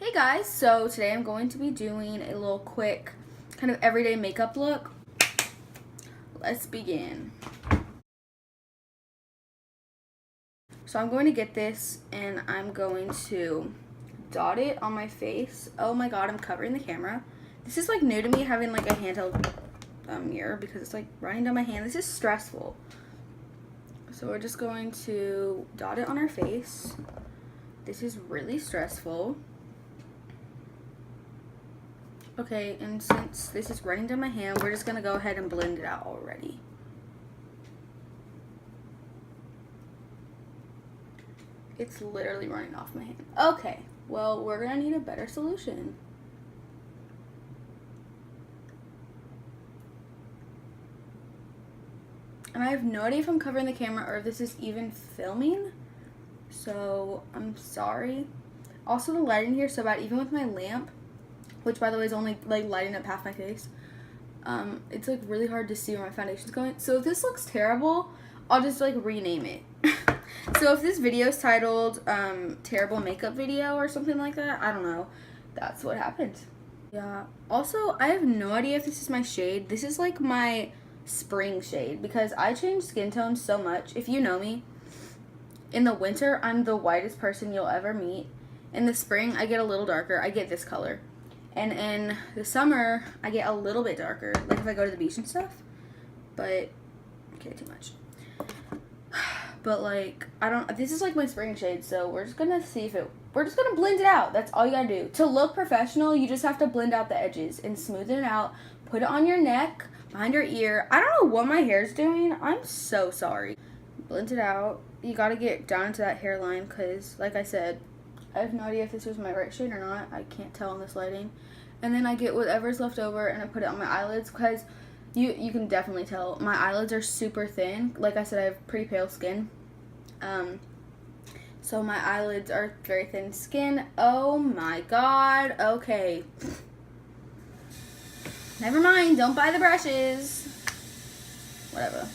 Hey guys, so today I'm going to be doing a little quick kind of everyday makeup look. Let's begin. So I'm going to get this and I'm going to dot it on my face. Oh my god, I'm covering the camera. This is like new to me, having like a handheld mirror because it's like running down my hand. This is stressful. So we're just going to dot it on our face. This is really stressful. Okay, and since this is running down my hand, we're just gonna go ahead and blend it out already. It's literally running off my hand. Okay, well, we're gonna need a better solution. And I have no idea if I'm covering the camera or if this is even filming, so I'm sorry. Also, the lighting here is so bad, even with my lamp, which by the way is only like lighting up half my face. It's like really hard to see where my foundation's going. So if this looks terrible, I'll just like rename it. So if this video is titled terrible makeup video or something like that, I don't know. That's what happened. Yeah. Also, I have no idea if this is my shade. This is like my spring shade because I change skin tones so much. If you know me, in the winter, I'm the whitest person you'll ever meet. In the spring, I get a little darker. I get this color. And in the summer, I get a little bit darker, like if I go to the beach and stuff. But, okay, too much. But like, this is like my spring shade, so we're just gonna see if we're just gonna blend it out. That's all you gotta do. To look professional, you just have to blend out the edges and smoothen it out. Put it on your neck, behind your ear. I don't know what my hair's doing. I'm so sorry. Blend it out. You gotta get down into that hairline because, like I said, I have no idea if this was my right shade or not. I can't tell in this lighting. And then I get whatever's left over and I put it on my eyelids because you can definitely tell my eyelids are super thin. Like I said, I have pretty pale skin. So my eyelids are very thin skin. Oh my god. Okay. Never mind. Don't buy the brushes. Whatever.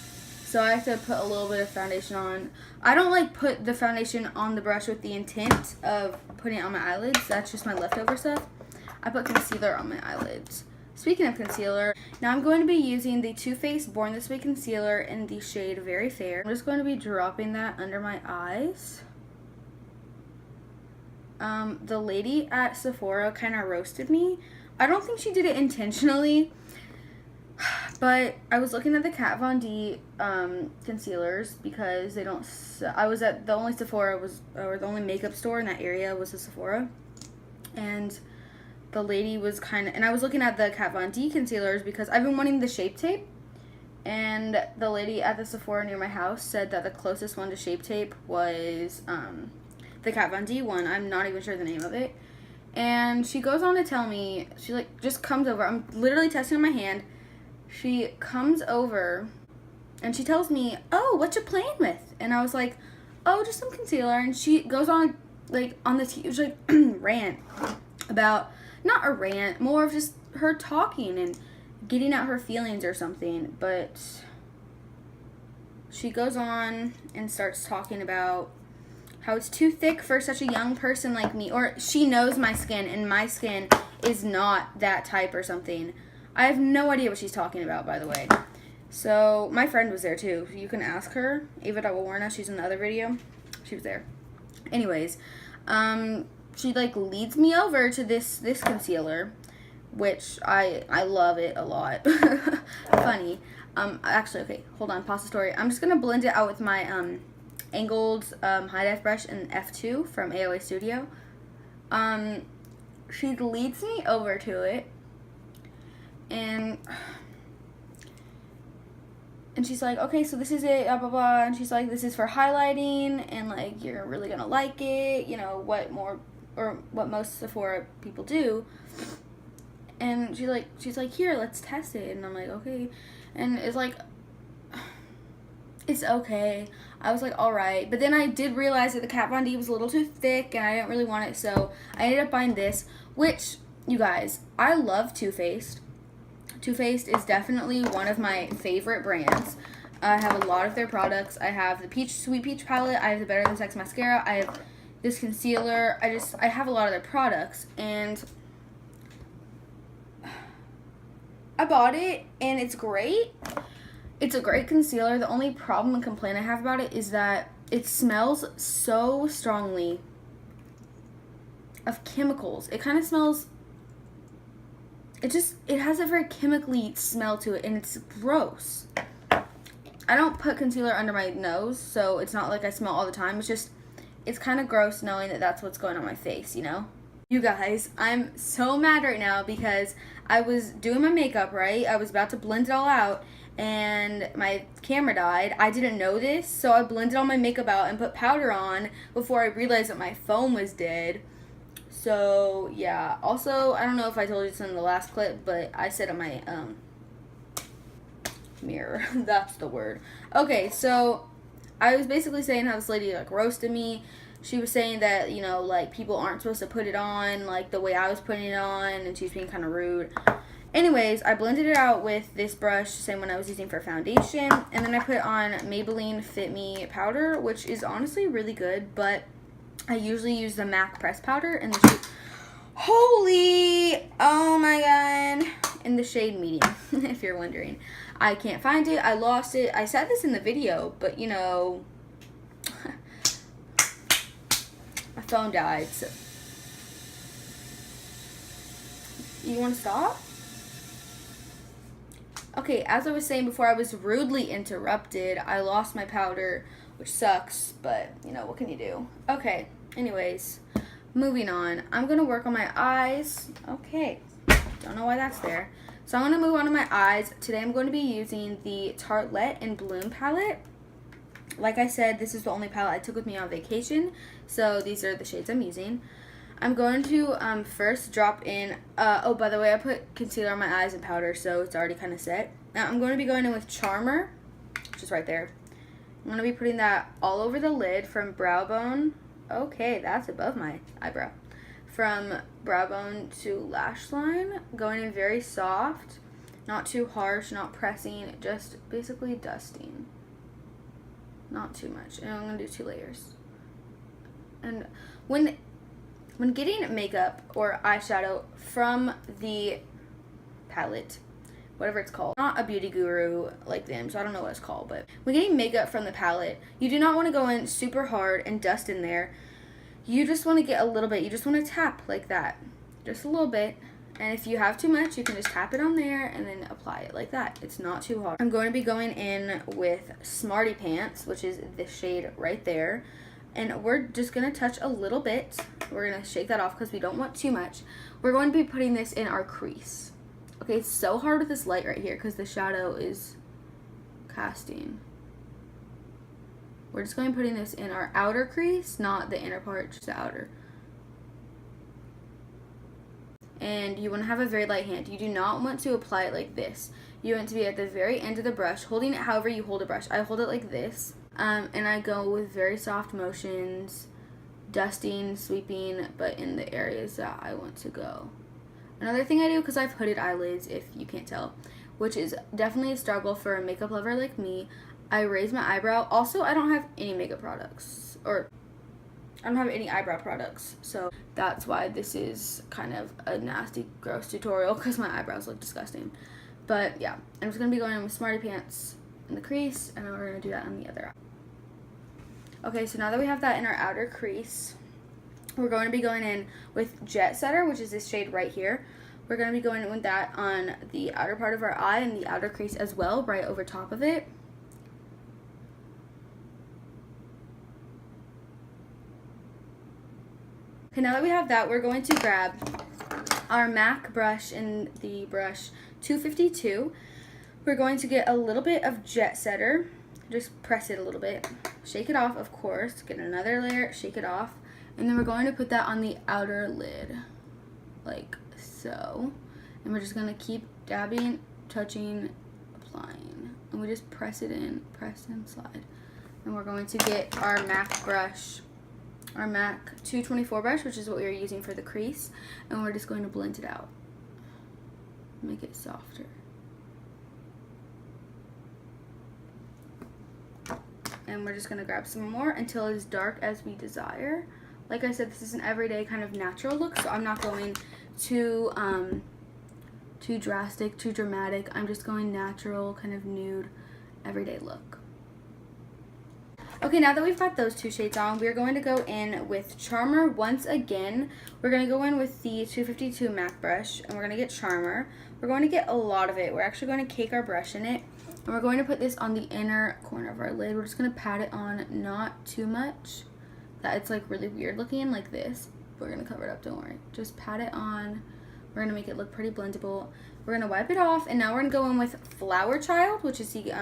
So I have to put a little bit of foundation on. I don't like put the foundation on the brush with the intent of putting it on my eyelids. That's just my leftover stuff. I put concealer on my eyelids. Speaking of concealer, now I'm going to be using the Too Faced Born This Way concealer in the shade Very Fair. I'm just going to be dropping that under my eyes. The lady at Sephora kind of roasted me. I don't think she did it intentionally. But I was looking at the Kat Von D concealers because they don't. I was at the only Sephora or the only makeup store in that area was a Sephora, and the lady was and I was looking at the Kat Von D concealers because I've been wanting the Shape Tape, and the lady at the Sephora near my house said that the closest one to Shape Tape was the Kat Von D one. I'm not even sure the name of it, and she goes on to tell me, she like just comes over. I'm literally testing my hand. She comes over and she tells me, "Oh, what you playing with?" And I was like, "Oh, just some concealer." And she goes on like on this huge like rant about, not a rant, more of just her talking and getting out her feelings or something. But she goes on and starts talking about how it's too thick for such a young person like me, or she knows my skin and my skin is not that type or something. I have no idea what she's talking about, by the way. So, my friend was there, too. You can ask her. Ava Warner, she's in the other video. She was there. Anyways, she, like, leads me over to this concealer, which I love it a lot. Funny. Actually, okay, hold on, pause the story. I'm just going to blend it out with my, angled, high def brush in F2 from AOA Studio. She leads me over to it. And she's like, okay, so this is it, blah, blah, blah. And she's like, this is for highlighting, and, like, you're really going to like it, you know, what most Sephora people do. And she's like, here, let's test it. And I'm like, okay. And it's like, it's okay. I was like, all right. But then I did realize that the Kat Von D was a little too thick, and I didn't really want it, so I ended up buying this, which, you guys, I love Too Faced. Too Faced is definitely one of my favorite brands. I have a lot of their products. I have the Sweet Peach palette. I have the Better Than Sex mascara. I have this concealer. I have a lot of their products, and I bought it, and it's great. It's a great concealer. The only problem and complaint I have about it is that it smells so strongly of chemicals. It kind of smells, it has a very chemically smell to it, and it's gross. I don't put concealer under my nose, so it's not like I smell all the time. It's kind of gross knowing that that's what's going on my face, you know? You guys, I'm so mad right now because I was doing my makeup, right? I was about to blend it all out, and my camera died. I didn't know this, so I blended all my makeup out and put powder on before I realized that my phone was dead. So, yeah. Also, I don't know if I told you this in the last clip, but I said on my mirror. That's the word. Okay, so I was basically saying how this lady, like, roasted me. She was saying that, you know, like, people aren't supposed to put it on, like, the way I was putting it on, and she was being kind of rude. Anyways, I blended it out with this brush, same one I was using for foundation, and then I put on Maybelline Fit Me powder, which is honestly really good, but I usually use the MAC press powder in the shade, oh my god, in the shade medium, if you're wondering. I can't find it, I lost it. I said this in the video, but you know, my phone died, so. You want to stop? Okay, as I was saying before, I was rudely interrupted. I lost my powder, which sucks, but, you know, what can you do? Okay, anyways, moving on. I'm going to work on my eyes. Okay, don't know why that's there. So I'm going to move on to my eyes. Today I'm going to be using the Tartelette in Bloom palette. Like I said, this is the only palette I took with me on vacation, so these are the shades I'm using. I'm going to first drop in, oh, by the way, I put concealer on my eyes and powder, so it's already kind of set. Now I'm going to be going in with Charmer, which is right there. I'm going to be putting that all over the lid from brow bone. Okay, that's above my eyebrow. From brow bone to lash line, going in very soft, not too harsh, not pressing, just basically dusting. Not too much. And I'm going to do 2 layers. And when getting makeup or eyeshadow from the palette, whatever it's called, not a beauty guru like them, so I don't know what it's called, but when getting makeup from the palette, you do not want to go in super hard and dust in there. You just want to get a little bit. You just want to tap like that, just a little bit. And if you have too much, you can just tap it on there and then apply it like that. It's not too hard. I'm going to be going in with Smarty Pants, which is the shade right there. And we're just going to touch a little bit. We're going to shake that off because we don't want too much. We're going to be putting this in our crease. Okay, it's so hard with this light right here because the shadow is casting. We're just going to be putting this in our outer crease, not the inner part, just the outer. And you want to have a very light hand. You do not want to apply it like this. You want to be at the very end of the brush, holding it however you hold a brush. I hold it like this. And I go with very soft motions, dusting, sweeping, but in the areas that I want to go. Another thing I do, because I have hooded eyelids, if you can't tell, which is definitely a struggle for a makeup lover like me, I raise my eyebrow. Also, I don't have any makeup products, or I don't have any eyebrow products, so that's why this is kind of a nasty, gross tutorial, because my eyebrows look disgusting. But yeah, I'm just going to be going in with Smarty Pants in the crease, and then we're going to do that on the other eye. Okay, so now that we have that in our outer crease, we're going to be going in with Jet Setter, which is this shade right here. We're going to be going in with that on the outer part of our eye and the outer crease as well, right over top of it. Okay, now that we have that, we're going to grab our MAC brush in the brush 252. We're going to get a little bit of Jet Setter. Just press it a little bit. Shake it off, of course. Get another layer, shake it off. And then we're going to put that on the outer lid, like so. And we're just going to keep dabbing, touching, applying. And we just press it in, press and slide. And we're going to get our MAC brush, our MAC 224 brush, which is what we were using for the crease. And we're just going to blend it out. Make it softer. And we're just going to grab some more until it's dark as we desire, Like I said, this is an everyday kind of natural look, so I'm not going too drastic, too dramatic. I'm just going natural, kind of nude, everyday look. Okay, now that we've got those two shades on, we're going to go in with Charmer once again. We're going to go in with the 252 MAC brush, and we're going to get Charmer. We're going to get a lot of it. We're actually going to cake our brush in it, and we're going to put this on the inner corner of our lid. We're just going to pat it on, not too much, that it's like really weird looking, like this. We're going to cover it up, don't worry. Just pat it on. We're going to make it look pretty blendable. We're going to wipe it off, and now we're going to go in with Flower Child, which is the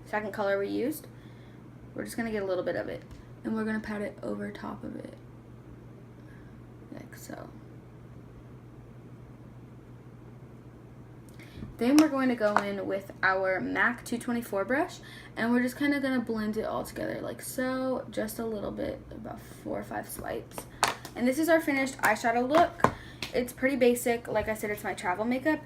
second color we used. We're just going to get a little bit of it, and we're going to pat it over top of it, like so. Then we're going to go in with our MAC 224 brush, and we're just kind of going to blend it all together like so, just a little bit, about 4 or 5 swipes. And this is our finished eyeshadow look. It's pretty basic. Like I said, it's my travel makeup.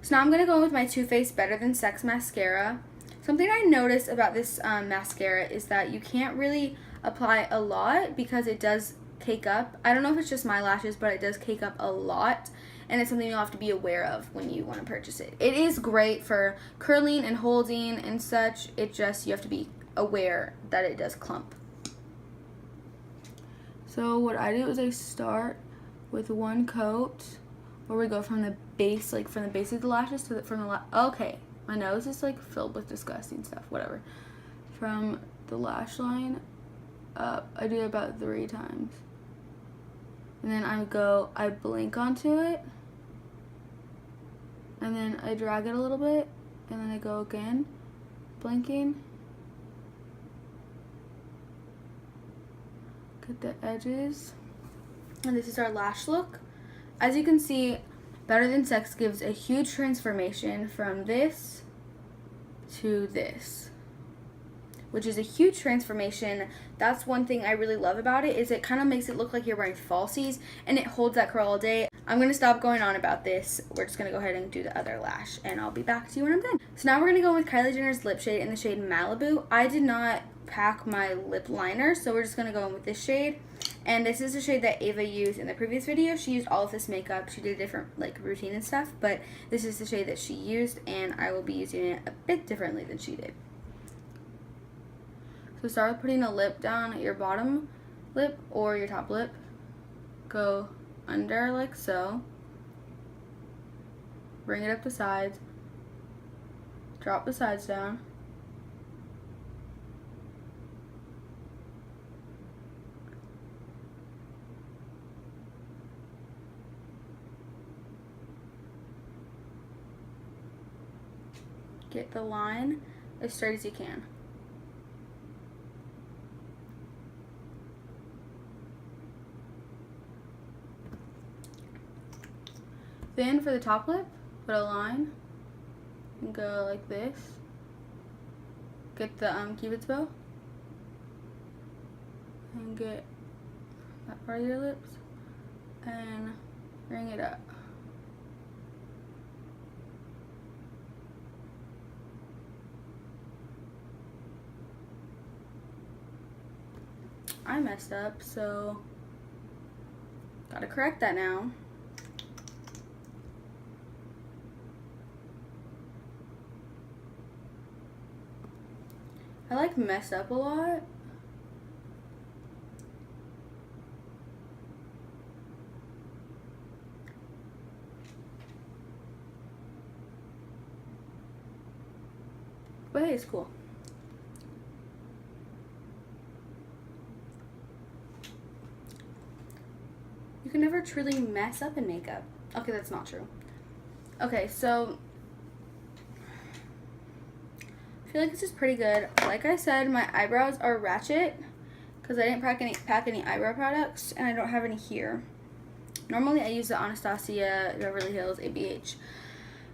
So now I'm going to go in with my Too Faced Better Than Sex mascara. Something I noticed about this mascara is that you can't really apply a lot because it does cake up. I don't know if it's just my lashes, but it does cake up a lot, and it's something you'll have to be aware of when you want to purchase it. It is great for curling and holding and such. It just, you have to be aware that it does clump. So what I do is I start with one coat where we go from the base, like from the base of the lashes to okay. My nose is like filled with disgusting stuff, whatever. From the lash line up, I do it about 3 times. And then I blink onto it. And then I drag it a little bit. And then I go again, blinking. Get the edges. And this is our lash look. As you can see, Better Than Sex gives a huge transformation from this to this, which is a huge transformation. That's one thing I really love about it, is it kind of makes it look like you're wearing falsies, and it holds that curl all day. I'm going to stop going on about this. We're just going to go ahead and do the other lash, and I'll be back to you when I'm done. So now we're going to go with Kylie Jenner's lip shade in the shade Malibu. I did not pack my lip liner, so we're just going to go in with this shade. And this is the shade that Ava used in the previous video. She used all of this makeup. She did a different like routine and stuff, but this is the shade that she used, and I will be using it a bit differently than she did. So start with putting a lip down at your bottom lip or your top lip. Go under like so. Bring it up the sides. Drop the sides down. Get the line as straight as you can. Then for the top lip, put a line and go like this. Get the Cupid's bow and get that part of your lips and bring it up. I messed up, so gotta correct that now. I like messed up a lot. But hey, it's cool. You can never truly mess up in makeup. Okay, that's not true. Okay, so I feel like this is pretty good. Like I said, my eyebrows are ratchet because I didn't pack any eyebrow products, and I don't have any here. Normally I use the Anastasia Beverly Hills ABH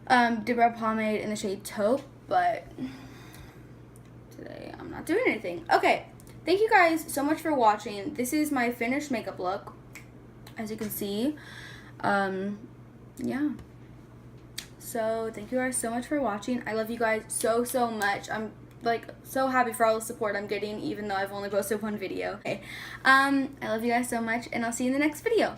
Dibrow Pomade in the shade Taupe, but today I'm not doing anything. Okay, thank you guys so much for watching. This is my finished makeup look, as you can see. Yeah. So thank you guys so much for watching. I love you guys so much. I'm like so happy for all the support I'm getting, even though I've only posted one video. Okay. I love you guys so much, and I'll see you in the next video.